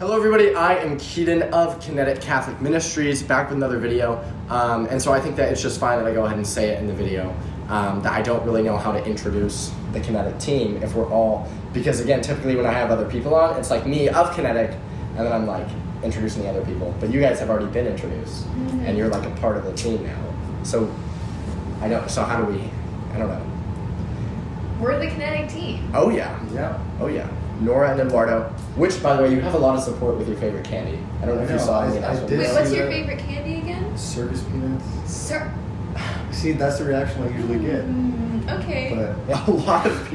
Hello everybody, I am Keaton of Kinetic Catholic Ministries, back with another video. And so I think that it's just fine that I go ahead and say it in the video, that I don't really know how to introduce the Kinetic team if we're all, because again, typically when I have other people on, it's like me of Kinetic, and then I'm like introducing the other people. But you guys have already been introduced, and you're like a part of the team now. So, I don't know. We're the Kinetic team. Oh yeah. Oh yeah. Nora and Eduardo, which, by the way, you have a lot of support with your favorite candy. I don't know if you saw any announcement. Wait, what's your favorite candy again? Circus peanuts. See, that's the reaction I usually get. Okay. But a lot of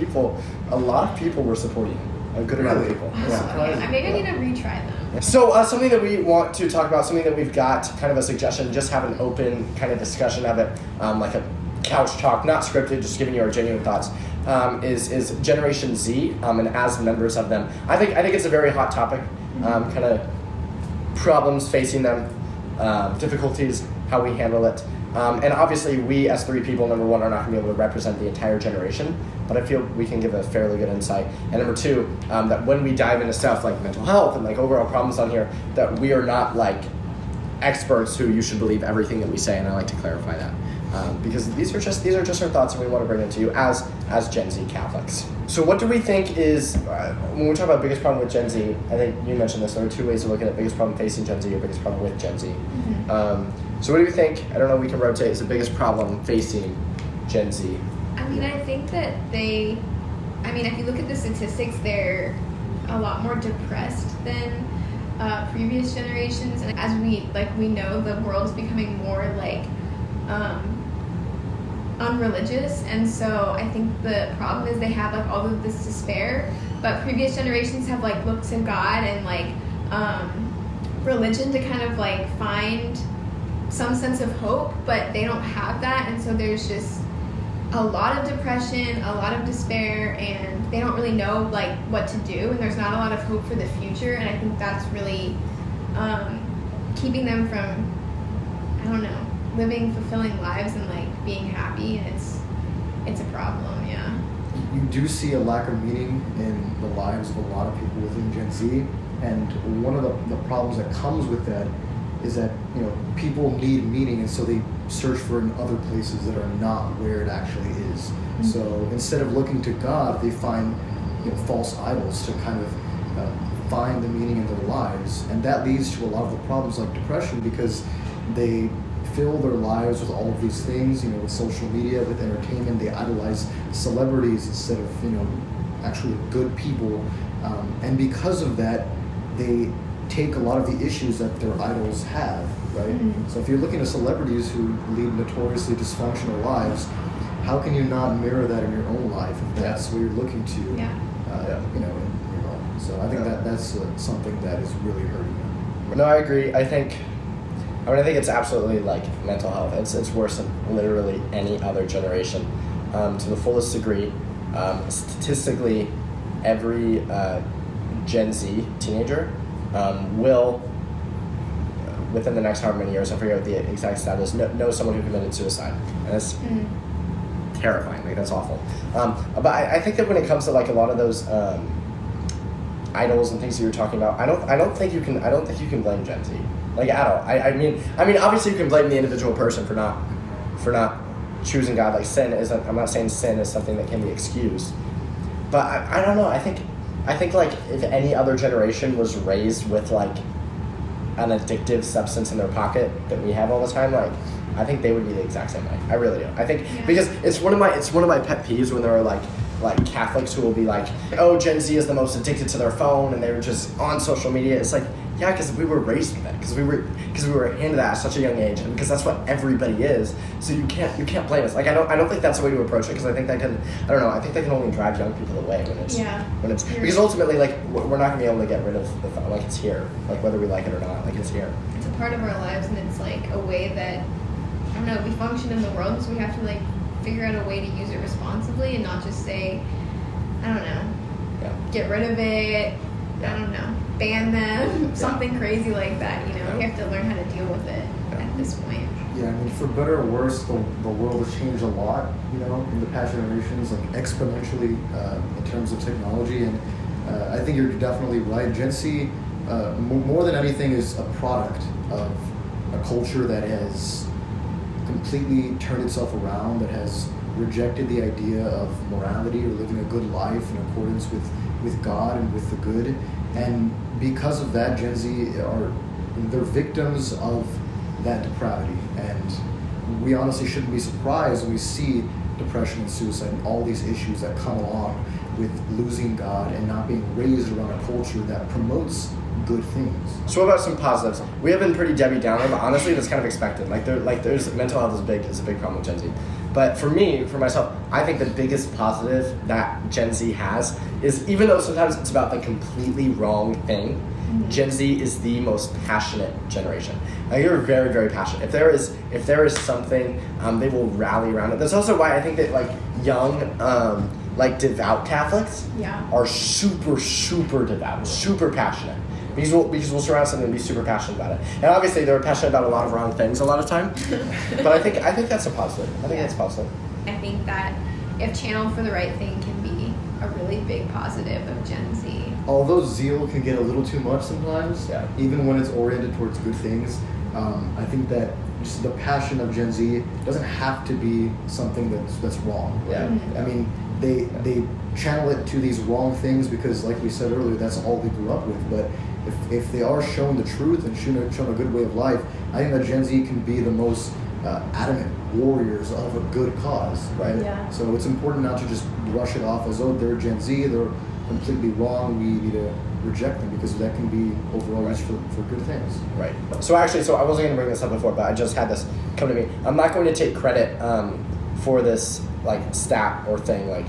people were supporting you. A good amount of people. Yeah. Maybe I need to retry them. So something that we want to talk about, something that we've got, kind of a suggestion, just have an open kind of discussion of it, like a couch talk, not scripted, just giving you our genuine thoughts. Is Generation Z, and as members of them, I think it's a very hot topic. Kind of problems facing them, difficulties, how we handle it, and obviously we as three people, number one, are not going to be able to represent the entire generation, but I feel we can give a fairly good insight. And number two, that when we dive into stuff like mental health and like overall problems on here, that we are not like experts who you should believe everything that we say, and I like to clarify that. Because these are just our thoughts, and we want to bring them to you as Gen Z Catholics. So what do we think is, when we talk about biggest problem with Gen Z, I think you mentioned this, there are two ways of looking at biggest problem facing Gen Z or biggest problem with Gen Z. So what do you think, I don't know, we can rotate, is the biggest problem facing Gen Z? I mean, I think that if you look at the statistics, they're a lot more depressed than previous generations. And as we know, the world is becoming more unreligious, and so I think the problem is they have all of this despair, but previous generations have looked to God and religion to kind of find some sense of hope, but they don't have that, and so there's just a lot of depression, a lot of despair, and they don't really know what to do, and there's not a lot of hope for the future, and I think that's really keeping them from, living fulfilling lives and being happy, and it's a problem. You do see a lack of meaning in the lives of a lot of people within Gen Z, and one of the problems that comes with that is that people need meaning, and so they search for it in other places that are not where it actually is. So instead of looking to God, they find false idols to kind of find the meaning in their lives, and that leads to a lot of the problems like depression, because they fill their lives with all of these things, with social media, with entertainment. They idolize celebrities instead of, actually good people. And because of that, they take a lot of the issues that their idols have, right? So if you're looking at celebrities who lead notoriously dysfunctional lives, how can you not mirror that in your own life if that's what you're looking to, in your own? So I think that's something that is really hurting them. No, I agree. I think it's absolutely mental health. It's worse than literally any other generation, to the fullest degree. Statistically, every Gen Z teenager will, within the next however many years, I forget what the exact status, know someone who committed suicide, and it's terrifying. That's awful. But I think that when it comes to a lot of those idols and things that you're talking about, I don't think you can blame Gen Z. At all. I mean, obviously you can blame the individual person for not choosing God. Sin isn't. I'm not saying sin is something that can be excused, but I don't know. I think if any other generation was raised with an addictive substance in their pocket that we have all the time, I think they would be the exact same way. I really do. I think because it's one of my pet peeves when there are Catholics who will be oh, Gen Z is the most addicted to their phone and they're just on social media. It's yeah, because we were raised with it, because we were into that at such a young age, and because that's what everybody is. So you can't blame us. I don't think that's the way to approach it, because I think that can, I think that can only drive young people away when it's because ultimately we're not gonna be able to get rid of the phone. It's here, whether we like it or not, it's here. It's a part of our lives, and it's a way that we function in the world, so we have to figure out a way to use it responsibly and not just say, get rid of it. Ban them, something crazy like that, We have to learn how to deal with it at this point. Yeah, for better or worse, the world has changed a lot, in the past generations, exponentially in terms of technology, and I think you're definitely right. Gen Z more than anything is a product of a culture that has completely turned itself around, that has rejected the idea of morality or living a good life in accordance with God and with the good. And because of that, Gen Z they're victims of that depravity. And we honestly shouldn't be surprised when we see depression and suicide and all these issues that come along with losing God and not being raised around a culture that promotes good things. So what about some positives? We have been pretty Debbie Downer, but honestly, that's kind of expected. There's mental health is a big problem with Gen Z. But for myself, I think the biggest positive that Gen Z has is, even though sometimes it's about the completely wrong thing, Gen Z is the most passionate generation. You're very, very passionate. If there is something, they will rally around it. That's also why I think that young, devout Catholics are super, super devout, super passionate. Because we'll surround something and be super passionate about it. And obviously they're passionate about a lot of wrong things a lot of time. But I think that's a positive. I think that's positive. I think that if channeled for the right thing can be a really big positive of Gen Z. Although zeal can get a little too much sometimes, even when it's oriented towards good things, I think that just the passion of Gen Z doesn't have to be something that's wrong. Right? I mean, they channel it to these wrong things because, like we said earlier, that's all they grew up with. But if they are shown the truth and shown a good way of life, I think that Gen Z can be the most adamant warriors of a good cause, right? Yeah. So it's important not to just brush it off as, oh, they're Gen Z, they're completely wrong, we need to reject them, because that can be overall used for good things. Right. So I wasn't going to bring this up before, but I just had this come to me. I'm not going to take credit for this stat or thing,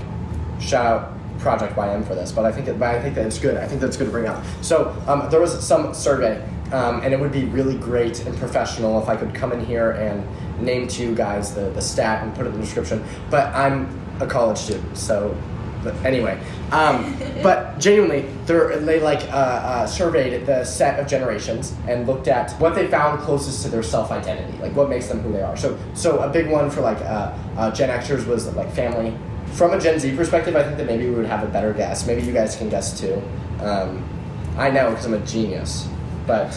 shout out Project YM for this, but I think that it's good. I think that's good to bring up. So there was some survey, and it would be really great and professional if I could come in here and name to you guys the stat and put it in the description. But I'm a college student, so. But anyway, but genuinely, they surveyed the set of generations and looked at what they found closest to their self-identity, what makes them who they are. So a big one for Gen Xers was family. From a Gen Z perspective, I think that maybe we would have a better guess. Maybe you guys can guess too. I know because I'm a genius. But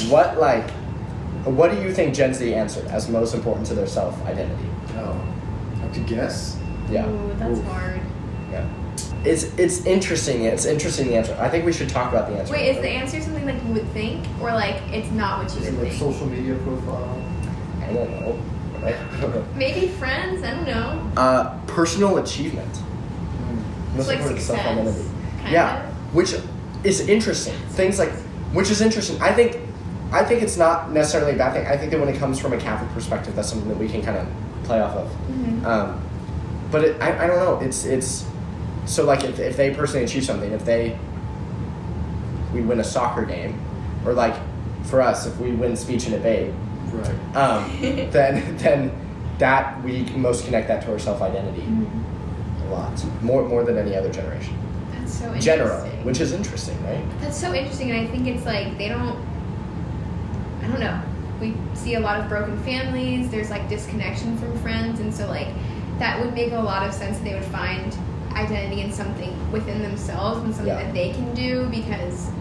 what do you think Gen Z answered as most important to their self-identity? Oh, I have to guess? Yeah. Ooh, that's hard. Yeah. It's interesting. It's interesting, the answer. I think we should talk about the answer. Wait, is the answer something you would think, or it's not what you Is would it think? social media profile? I don't know. Maybe friends. I don't know. Personal achievement. It's important to success. self-identity. Kind Yeah, of. which is interesting. Which is interesting. I think it's not necessarily a bad thing. I think that when it comes from a Catholic perspective, that's something that we can kind of play off of. Mm-hmm. But I don't know. It's so if they personally achieve something, we win a soccer game, or for us, if we win speech and debate, right? then that we most connect that to our self-identity a lot more than any other generation. That's so interesting. Generally, which is interesting, right? That's so interesting, and I think it's they don't. I don't know. We see a lot of broken families. There's disconnection from friends, and so that would make a lot of sense that they would find identity in something within themselves and something that they can do, because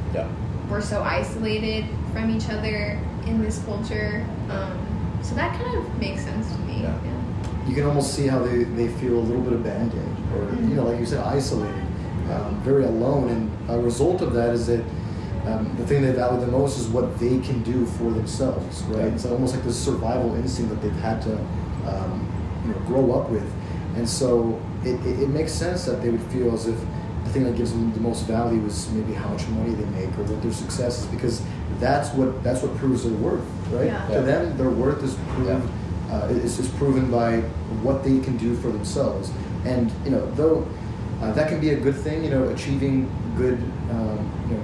we're so isolated from each other in this culture. So that kind of makes sense to me. Yeah. You can almost see how they feel a little bit abandoned, or like you said, isolated, very alone, and a result of that is that the thing they value the most is what they can do for themselves, right? It's almost like this survival instinct that they've had to grow up with. And so it makes sense that they would feel as if the thing that gives them the most value is maybe how much money they make or what their success is, because that's what proves their worth, right? Yeah. To them, their worth is proved, is proven by what they can do for themselves. And though that can be a good thing, achieving good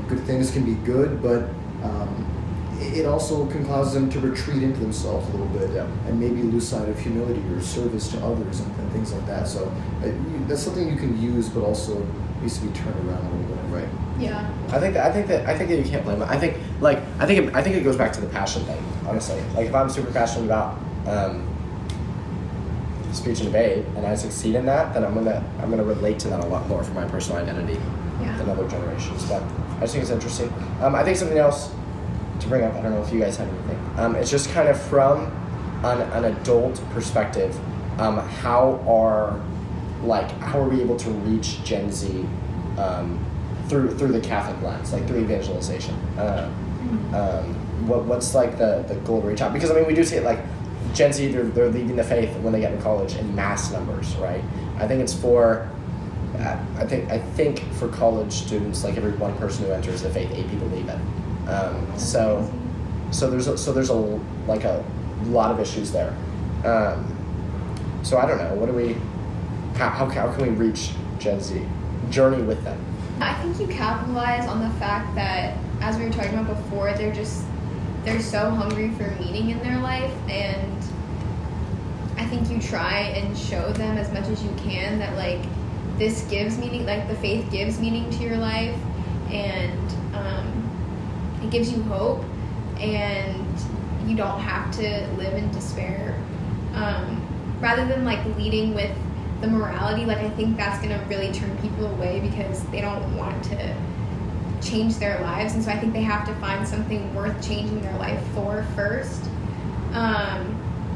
good things can be good, but it also can cause them to retreat into themselves a little bit, and maybe lose sight of humility or service to others and things like that. So that's something you can use, but also needs to be turned around a little bit, right? Yeah. I think that you can't blame it. I think it goes back to the passion thing. Honestly, if I'm super passionate about speech and debate, and I succeed in that, then I'm gonna relate to that a lot more for my personal identity than other generations. But I just think it's interesting. I think something else to bring up, I don't know if you guys have anything. It's just kind of from an adult perspective, how are we able to reach Gen Z through the Catholic lens, like through evangelization? What's like the goal to reach out? Because I mean, we do see it like Gen Z, they're leaving the faith when they get to college in mass numbers, right? I think it's for I think for college students, like every one person who enters the faith, 8 people leave it. So there's a lot of issues there. So I don't know. How can we reach Gen Z? Journey with them. I think you capitalize on the fact that, as we were talking about before, they're so hungry for meaning in their life, and I think you try and show them as much as you can that like this gives meaning, like the faith gives meaning to your life, and it gives you hope, and you don't have to live in despair. Rather than like leading with the morality, like I think that's gonna really turn people away because they don't want to change their lives, and so I think they have to find something worth changing their life for first.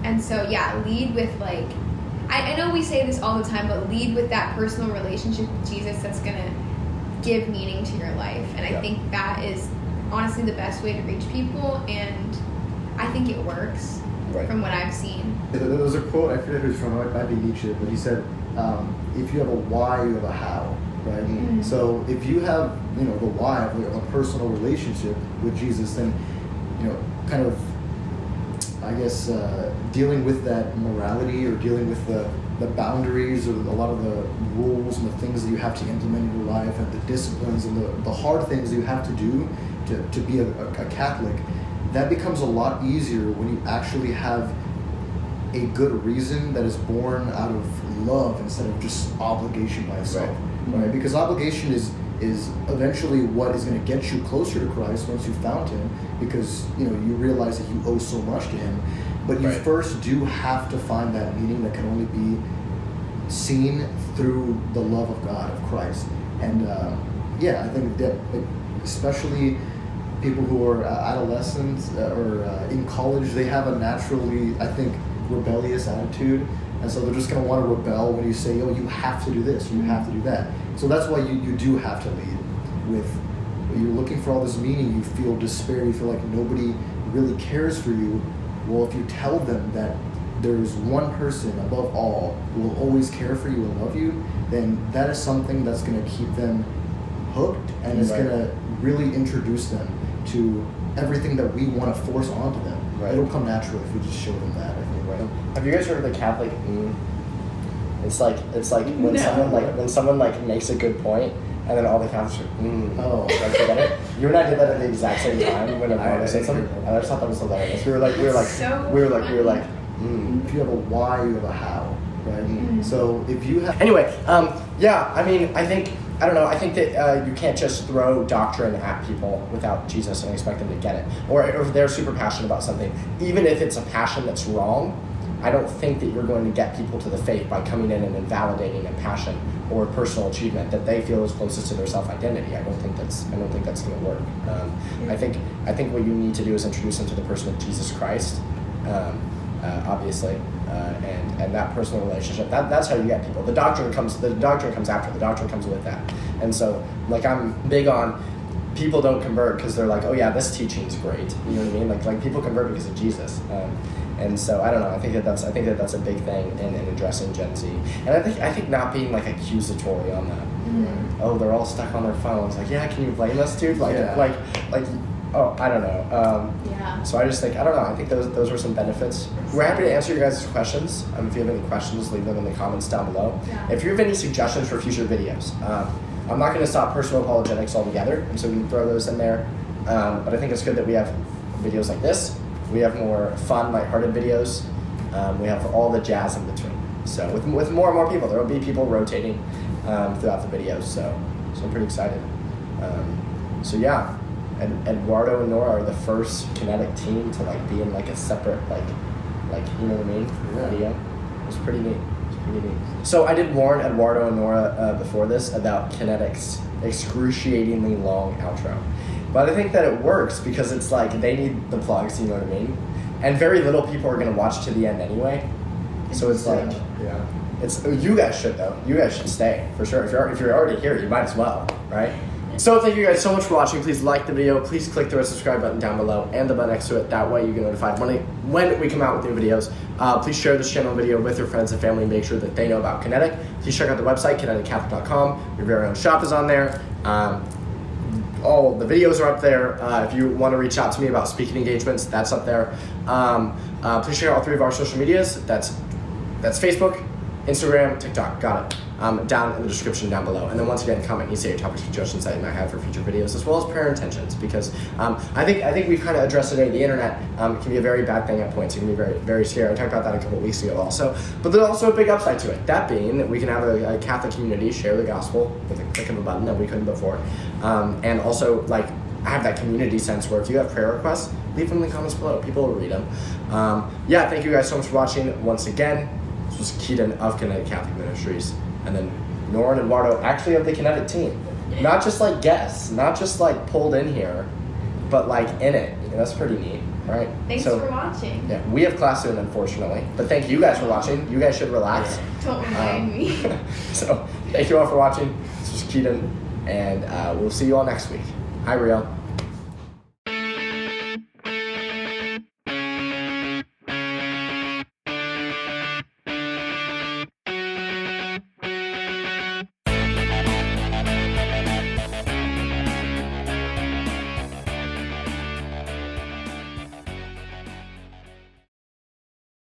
And so yeah, lead with like, I know we say this all the time, but lead with that personal relationship with Jesus that's gonna give meaning to your life. And I think that is honestly the best way to reach people, and I think it works from what I've seen. There was a quote, I forget who it's from, it might be Nietzsche, but he said, if you have a why, you have a how, right? Mm-hmm. So if you have, the why of a personal relationship with Jesus, then, kind of, I guess, dealing with that morality or dealing with the boundaries or a lot of the rules and the things that you have to implement in your life and the disciplines and the hard things that you have to do to be a Catholic, that becomes a lot easier when you actually have a good reason that is born out of love instead of just obligation by itself, right? Because obligation is eventually what is going to get you closer to Christ once you've found Him, because you realize that you owe so much to Him. But you first do have to find that meaning that can only be seen through the love of God, of Christ. And I think that especially people who are adolescents or in college, they have a naturally, I think, rebellious attitude, and so they're just going to want to rebel when you say, oh, you have to do this, or you have to do that. So that's why you do have to lead with, you're looking for all this meaning, you feel despair, you feel like nobody really cares for you. Well, if you tell them that there's one person above all who will always care for you and love you, then that is something that's going to keep them hooked, and it's going to really introduce them to everything that we want to force onto them. It'll come naturally if we just show them that, I think. Have you guys heard of the Catholic It's like when someone makes a good point, and then all the Catholics are oh, like forget it. You and I did that at the exact same time when I said something, and I just thought that was hilarious. We were like, if you have a why, you have a how, right? So if you have anyway, I think that you can't just throw doctrine at people without Jesus and expect them to get it. Or if they're super passionate about something, even if it's a passion that's wrong, I don't think that you're going to get people to the faith by coming in and invalidating a passion or personal achievement that they feel is closest to their self-identity. I don't think that's going to work. I think what you need to do is introduce them to the person of Jesus Christ, obviously, and that personal relationship. That's how you get people. The doctrine comes after. The doctrine comes with that. And so, I'm big on people don't convert because they're like, oh yeah, this teaching's great. You know what I mean? Like people convert because of Jesus. And so I don't know. I think that's a big thing in addressing Gen Z. And I think not being accusatory on that. Oh, they're all stuck on their phones. Yeah, can you blame us, dude? Oh, I don't know. So I just think, I don't know. I think those were some benefits. We're happy to answer your guys' questions. If you have any questions, leave them in the comments down below. Yeah. If you have any suggestions for future videos, I'm not going to stop personal apologetics altogether, and so we can throw those in there. But I think it's good that we have videos like this. We have more fun, lighthearted videos. We have all the jazz in between. So with more and more people, there will be people rotating throughout the videos. So I'm pretty excited. So yeah. And Eduardo and Nora are the first kinetic team to be in a separate you know what I mean, video. It's pretty neat. So I did warn Eduardo and Nora before this about kinetics excruciatingly long outro. But I think that it works because it's like they need the plugs, you know what I mean? And very little people are gonna watch to the end anyway. So it's like, Yeah. it's you guys should though. You guys should stay for sure. If you're already here, you might as well, right? So thank you guys so much for watching. Please like the video. Please click the red subscribe button down below and the button next to it. That way you get notified when we come out with new videos. Please share this channel video with your friends and family. Make sure that they know about Kinetic. Please check out the website, kineticcatholicministries.com. Your very own shop is on there. All the videos are up there. If you want to reach out to me about speaking engagements, that's up there. Please check out all 3 of our social medias. That's Facebook, Instagram, TikTok. Got it. Down in the description down below. And then once again, comment and say your topic suggestions that you might have for future videos, as well as prayer intentions, because I think we've kind of addressed today the internet can be a very bad thing at points. It can be very, very scary. I talked about that a couple of weeks ago also. But there's also a big upside to it. That being that we can have a Catholic community share the gospel with a click of a button that we couldn't before. And also, like, I have that community sense where if you have prayer requests, leave them in the comments below. People will read them. Yeah, thank you guys so much for watching. Once again, this was Keaton of Kinetic Catholic Ministries. And then Nora and Eduardo, actually of the Kinetic team. Not just like guests, not just like pulled in here, but like in it. That's pretty neat. All right. Thanks for watching. Yeah, we have class soon, unfortunately. But thank you guys for watching. You guys should relax. Don't remind me. So thank you all for watching. This was Keaton, and we'll see you all next week. Hi, Rio.